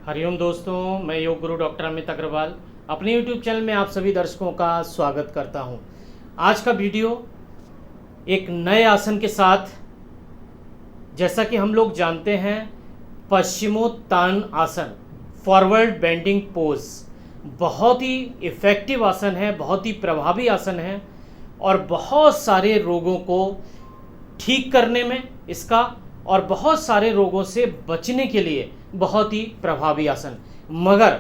हरिओम दोस्तों, मैं योग गुरु डॉक्टर अमित अग्रवाल अपने यूट्यूब चैनल में आप सभी दर्शकों का स्वागत करता हूं। आज का वीडियो एक नए आसन के साथ, जैसा कि हम लोग जानते हैं पश्चिमोत्तान आसन, फॉरवर्ड बेंडिंग पोज, बहुत ही इफ़ेक्टिव आसन है, बहुत ही प्रभावी आसन है और बहुत सारे रोगों को ठीक करने में इसका और बहुत सारे रोगों से बचने के लिए बहुत ही प्रभावी आसन। मगर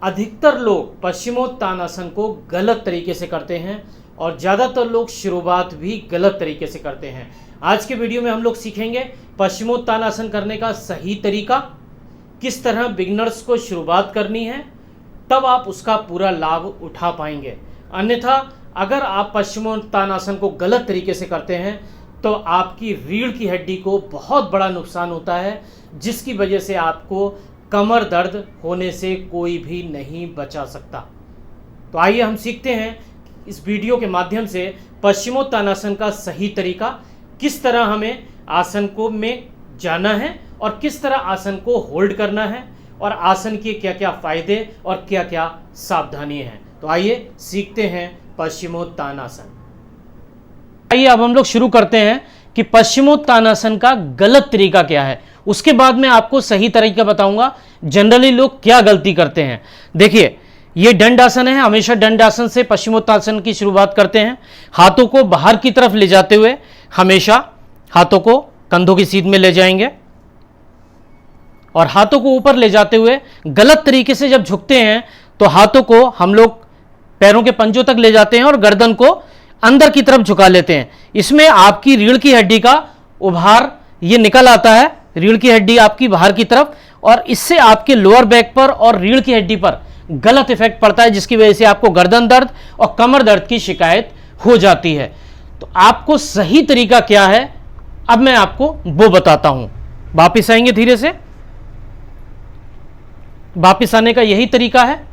अधिकतर लोग पश्चिमोत्तान आसन को गलत तरीके से करते हैं और ज़्यादातर लोग शुरुआत भी गलत तरीके से करते हैं। आज के वीडियो में हम लोग सीखेंगे पश्चिमोत्तान आसन करने का सही तरीका, किस तरह बिगिनर्स को शुरुआत करनी है, तब आप उसका पूरा लाभ उठा पाएंगे। अन्यथा अगर आप पश्चिमोत्तान आसन को गलत तरीके से करते हैं तो आपकी रीढ़ की हड्डी को बहुत बड़ा नुकसान होता है, जिसकी वजह से आपको कमर दर्द होने से कोई भी नहीं बचा सकता। तो आइए हम सीखते हैं इस वीडियो के माध्यम से पश्चिमोत्तान आसन का सही तरीका, किस तरह हमें आसन को में जाना है और किस तरह आसन को होल्ड करना है और आसन के क्या क्या फायदे और क्या क्या सावधानी हैं। तो आइए सीखते हैं पश्चिमोत्तान आसन। आइए अब हम लोग शुरू करते हैं कि पश्चिमोत्तान आसन का गलत तरीका क्या है, उसके बाद मैं आपको सही तरीका बताऊंगा। जनरली लोग क्या गलती करते हैं, देखिए ये दंडासन है। हमेशा दंडासन से पश्चिमोत्तान की शुरुआत करते हैं। हाथों को बाहर की तरफ ले जाते हुए हमेशा हाथों को कंधों की सीध में ले जाएंगे और हाथों को ऊपर ले जाते हुए गलत तरीके से जब झुकते हैं तो हाथों को हम लोग पैरों के पंजों तक ले जाते हैं और गर्दन को अंदर की तरफ झुका लेते हैं। इसमें आपकी रीढ़ की हड्डी का उभार ये निकल आता है, रीढ़ की हड्डी आपकी बाहर की तरफ, और इससे आपके लोअर बैक पर और रीढ़ की हड्डी पर गलत इफेक्ट पड़ता है, जिसकी वजह से आपको गर्दन दर्द और कमर दर्द की शिकायत हो जाती है। तो आपको सही तरीका क्या है, अब मैं आपको वो बताता हूं। वापिस आएंगे धीरे से, वापिस आने का यही तरीका है।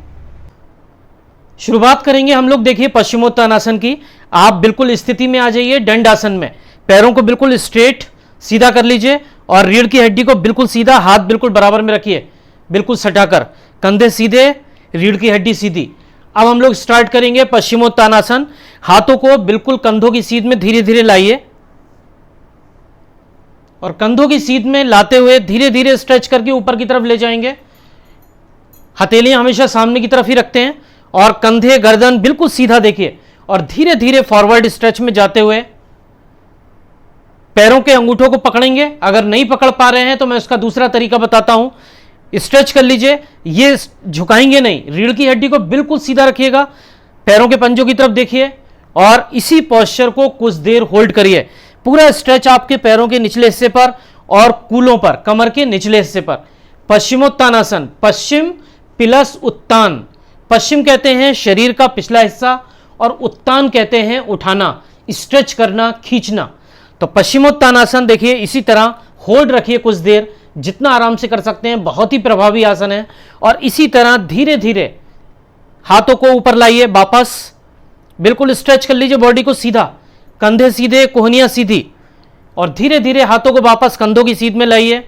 शुरुआत करेंगे हम लोग, देखिए पश्चिमोत्तान आसन की। आप बिल्कुल स्थिति में आ जाइए दंडासन में, पैरों को बिल्कुल स्ट्रेट सीधा कर लीजिए और रीढ़ की हड्डी को बिल्कुल सीधा, हाथ बिल्कुल बराबर में रखिए, बिल्कुल सटाकर, कंधे सीधे, रीढ़ की हड्डी सीधी। अब हम लोग स्टार्ट करेंगे पश्चिमोत्तान आसन। हाथों को बिल्कुल कंधों की सीध में धीरे धीरे लाइए और कंधों की सीध में लाते हुए धीरे धीरे स्ट्रेच करके ऊपर की तरफ ले जाएंगे। हथेलियां हमेशा सामने की तरफ ही रखते हैं और कंधे गर्दन बिल्कुल सीधा देखिए और धीरे धीरे फॉरवर्ड स्ट्रेच में जाते हुए पैरों के अंगूठों को पकड़ेंगे। अगर नहीं पकड़ पा रहे हैं तो मैं उसका दूसरा तरीका बताता हूं। स्ट्रेच कर लीजिए, ये झुकाएंगे नहीं, रीढ़ की हड्डी को बिल्कुल सीधा रखिएगा, पैरों के पंजों की तरफ देखिए और इसी पोस्चर को कुछ देर होल्ड करिए। पूरा स्ट्रेच आपके पैरों के निचले हिस्से पर और कूलों पर, कमर के निचले हिस्से पर। पश्चिमोत्तान आसन, पश्चिम प्लस उत्तान। पश्चिम कहते हैं शरीर का पिछला हिस्सा और उत्तान कहते हैं उठाना, स्ट्रेच करना, खींचना। तो पश्चिमोत्तान आसन देखिए इसी तरह होल्ड रखिए कुछ देर, जितना आराम से कर सकते हैं, बहुत ही प्रभावी आसन है। और इसी तरह धीरे धीरे हाथों को ऊपर लाइए, वापस बिल्कुल स्ट्रेच कर लीजिए बॉडी को सीधा, कंधे सीधे, कोहनियां सीधी, और धीरे धीरे हाथों को वापस कंधों की सीध में लाइए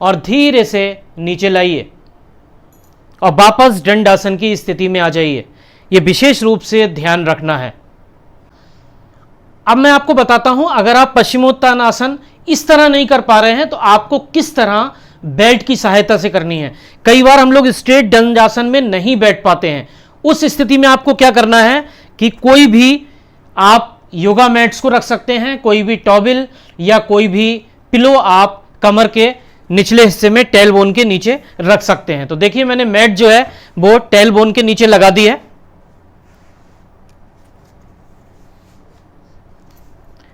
और धीरे से नीचे लाइए और वापस दंडासन की स्थिति में आ जाइए। यह विशेष रूप से ध्यान रखना है। अब मैं आपको बताता हूं, अगर आप पश्चिमोत्तान आसन इस तरह नहीं कर पा रहे हैं तो आपको किस तरह बेल्ट की सहायता से करनी है। कई बार हम लोग स्ट्रेट दंडासन में नहीं बैठ पाते हैं। उस स्थिति में आपको क्या करना है कि कोई भी आप योगा मैट्स को रख सकते हैं, कोई भी टॉवेल या कोई भी पिलो आप कमर के निचले हिस्से में टेल बोन के नीचे रख सकते हैं। तो देखिए मैंने मैट जो है वो टेल बोन के नीचे लगा दी है।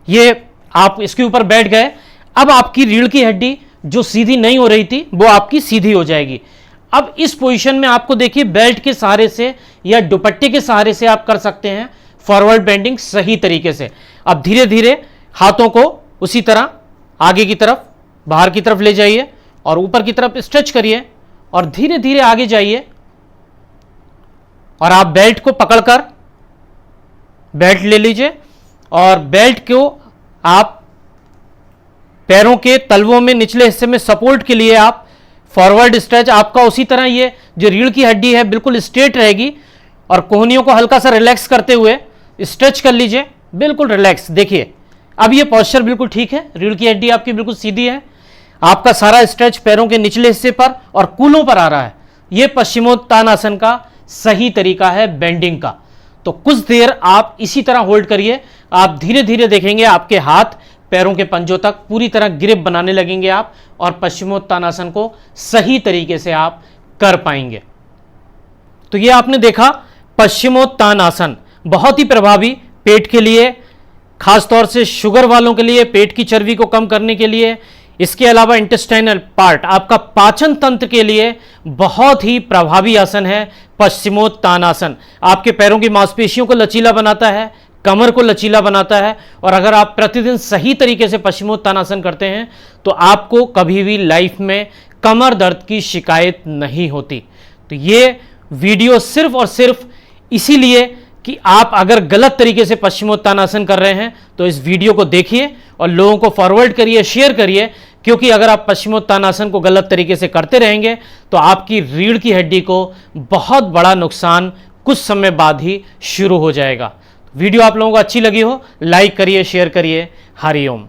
ये आप इसके ऊपर बैठ गए। अब आपकी रीढ़ की हड्डी जो सीधी नहीं हो रही थी वो आपकी सीधी हो जाएगी। अब इस पोजीशन में आपको देखिए बेल्ट के सहारे से या दुपट्टे के सहारे से आप कर सकते हैं फॉरवर्ड बेंडिंग सही तरीके से। अब धीरे धीरे हाथों को उसी तरह आगे की तरफ, बाहर की तरफ ले जाइए और ऊपर की तरफ स्ट्रेच करिए और धीरे धीरे आगे जाइए और आप बेल्ट को पकड़कर बेल्ट ले लीजिए और बेल्ट को आप पैरों के तलवों में निचले हिस्से में सपोर्ट के लिए आप फॉरवर्ड स्ट्रेच आपका उसी तरह, ये जो रीढ़ की हड्डी है बिल्कुल स्ट्रेट रहेगी और कोहनियों को हल्का सा रिलैक्स करते हुए स्ट्रेच कर लीजिए, बिल्कुल रिलैक्स। देखिए अब ये पोस्चर बिल्कुल ठीक है, रीढ़ की हड्डी आपकी बिल्कुल सीधी है, आपका सारा स्ट्रेच पैरों के निचले हिस्से पर और कूलों पर आ रहा है। ये पश्चिमोत्तानासन का सही तरीका है बेंडिंग का। तो कुछ देर आप इसी तरह होल्ड करिए, आप धीरे धीरे देखेंगे आपके हाथ पैरों के पंजों तक पूरी तरह ग्रिप बनाने लगेंगे आप, और पश्चिमोत्तानासन को सही तरीके से आप कर पाएंगे। तो ये आपने देखा पश्चिमोत्तानासन, बहुत ही प्रभावी पेट के लिए, खासतौर से शुगर वालों के लिए, पेट की चर्बी को कम करने के लिए। इसके अलावा इंटेस्टाइनल पार्ट, आपका पाचन तंत्र के लिए बहुत ही प्रभावी आसन है पश्चिमोत्तानासन। आपके पैरों की मांसपेशियों को लचीला बनाता है, कमर को लचीला बनाता है, और अगर आप प्रतिदिन सही तरीके से पश्चिमोत्तानासन करते हैं तो आपको कभी भी लाइफ में कमर दर्द की शिकायत नहीं होती। तो ये वीडियो सिर्फ और सिर्फ इसीलिए कि आप अगर गलत तरीके से पश्चिमोत्तानासन कर रहे हैं तो इस वीडियो को देखिए और लोगों को फॉरवर्ड करिए, शेयर करिए, क्योंकि अगर आप पश्चिमोत्तानासन को गलत तरीके से करते रहेंगे तो आपकी रीढ़ की हड्डी को बहुत बड़ा नुकसान कुछ समय बाद ही शुरू हो जाएगा। वीडियो आप लोगों को अच्छी लगी हो, लाइक करिए, शेयर करिए। हरिओम।